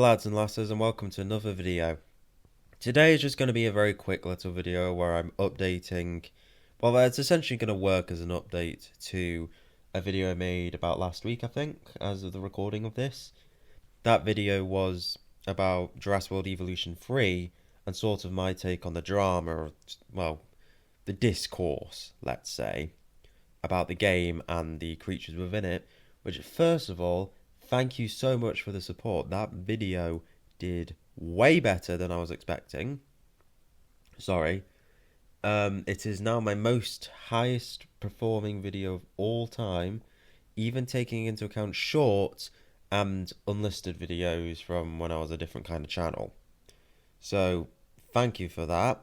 Hello lads and lasses and welcome to another video. Today is just going to be a very quick little video where I'm updating, well it's essentially going to work as an update to a video I made about last week I think, as of the recording of this. That video was about Jurassic World Evolution 3 and sort of my take on the drama, well, the discourse, let's say, about the game and the creatures within it, which first of all, thank you so much for the support. That video did way better than I was expecting. Sorry. It is now my most highest performing video of all time, even taking into account shorts and unlisted videos from when I was a different kind of channel. So, thank you for that.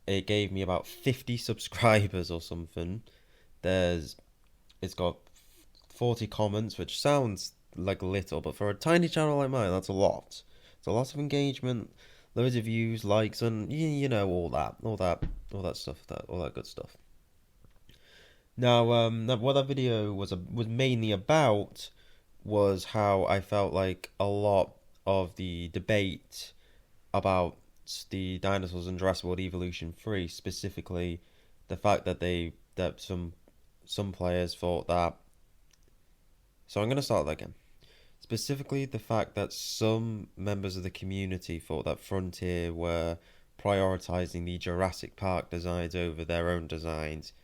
It gave me about 50 subscribers or something. It's got 40 comments, which sounds like little, but for a tiny channel like mine, that's a lot. It's a lot of engagement, loads of views, likes, and you know all that stuff, all that good stuff. Now, what that video was mainly about was how I felt like a lot of the debate about the dinosaurs in Jurassic World Evolution 3, specifically the fact that some players thought that. So I'm going to start that again. Specifically, the fact that some members of the community thought that Frontier were prioritizing the Jurassic Park designs over their own designs,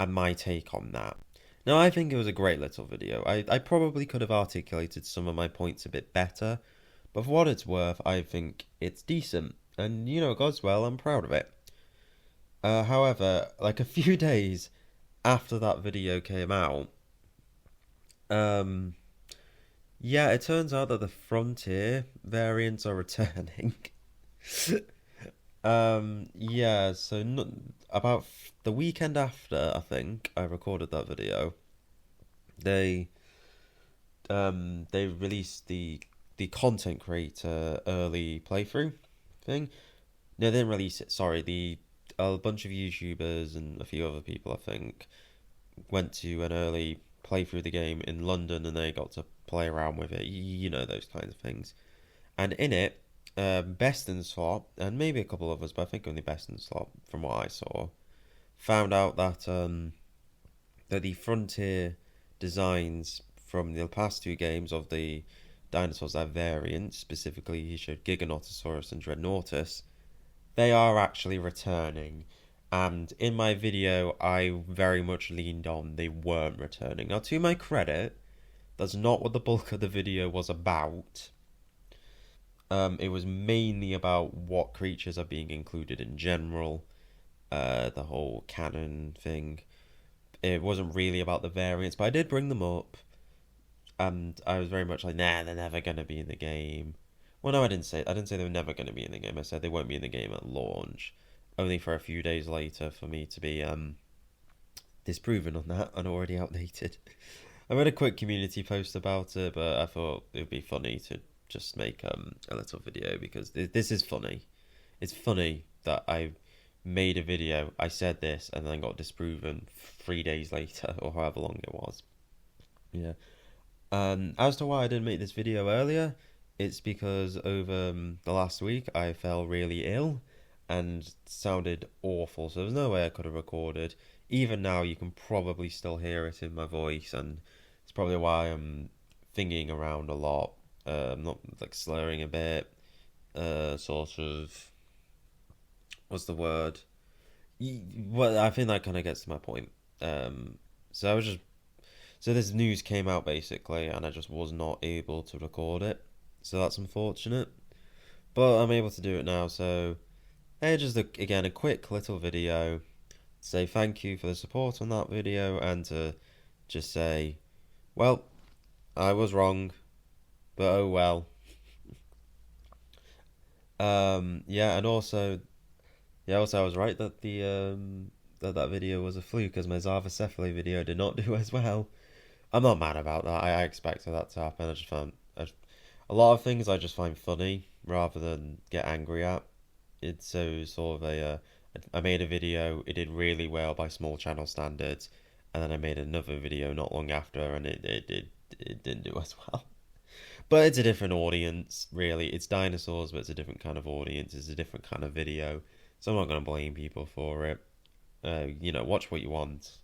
and my take on that. Now, I think it was a great little video. I probably could have articulated some of my points a bit better, but for what it's worth, I think it's decent. And, God's well, I'm proud of it. However, like a few days after that video came out, yeah, it turns out that the Frontier variants are returning. Yeah, so about the weekend after, I think, I recorded that video, they released the content creator early playthrough thing. No, they didn't release it, sorry, a bunch of YouTubers and a few other people, I think, went to an early play through the game in London and they got to play around with it, those kinds of things. And in it, Best in Slot, and maybe a couple others, but I think only Best in Slot, from what I saw, found out that the Frontier designs from the past two games of the dinosaurs that have variants, specifically he showed Giganotosaurus and Dreadnoughtus, they are actually returning. And in my video, I very much leaned on they weren't returning. Now, to my credit, that's not what the bulk of the video was about. It was mainly about what creatures are being included in general, the whole canon thing. It wasn't really about the variants, but I did bring them up. And I was very much like, nah, they're never going to be in the game. Well, no, I didn't say they were never going to be in the game. I said they won't be in the game at launch. Only for a few days later for me to be disproven on that and already outdated. I made a quick community post about it, but I thought it would be funny to just make a little video because this is funny. It's funny that I made a video, I said this, and then got disproven 3 days later, or however long it was. Yeah. As to why I didn't make this video earlier, it's because over the last week I fell really ill and sounded awful, so there's no way I could have recorded. Even now, you can probably still hear it in my voice, and it's probably why I'm thinking around a lot. I'm not like slurring a bit. Sort of. What's the word? Well, I think that kind of gets to my point. So I was just. So this news came out basically, and I just was not able to record it. So that's unfortunate. But I'm able to do it now, so. Hey, just again a quick little video to say thank you for the support on that video and to just say, well, I was wrong, but oh well. Yeah, and also I was right that that video was a fluke because my Zarvacephaly video did not do as well. I'm not mad about that. I expected that to happen. I just found a lot of things I just find funny rather than get angry at. It's so sort of I made a video, it did really well by small channel standards, and then I made another video not long after, and it didn't do as well. But it's a different audience, really. It's dinosaurs, but it's a different kind of audience. It's a different kind of video. So I'm not going to blame people for it. Watch what you want.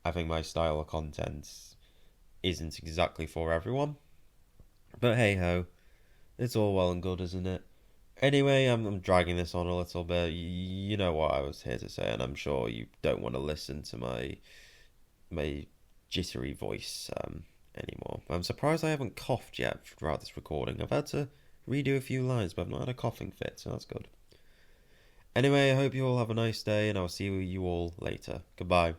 I think my style of content isn't exactly for everyone. But hey ho, it's all well and good, isn't it? Anyway, I'm dragging this on a little bit. You know what I was here to say, and I'm sure you don't want to listen to my jittery voice anymore. I'm surprised I haven't coughed yet throughout this recording. I've had to redo a few lines, but I've not had a coughing fit, so that's good. Anyway, I hope you all have a nice day, and I'll see you all later. Goodbye.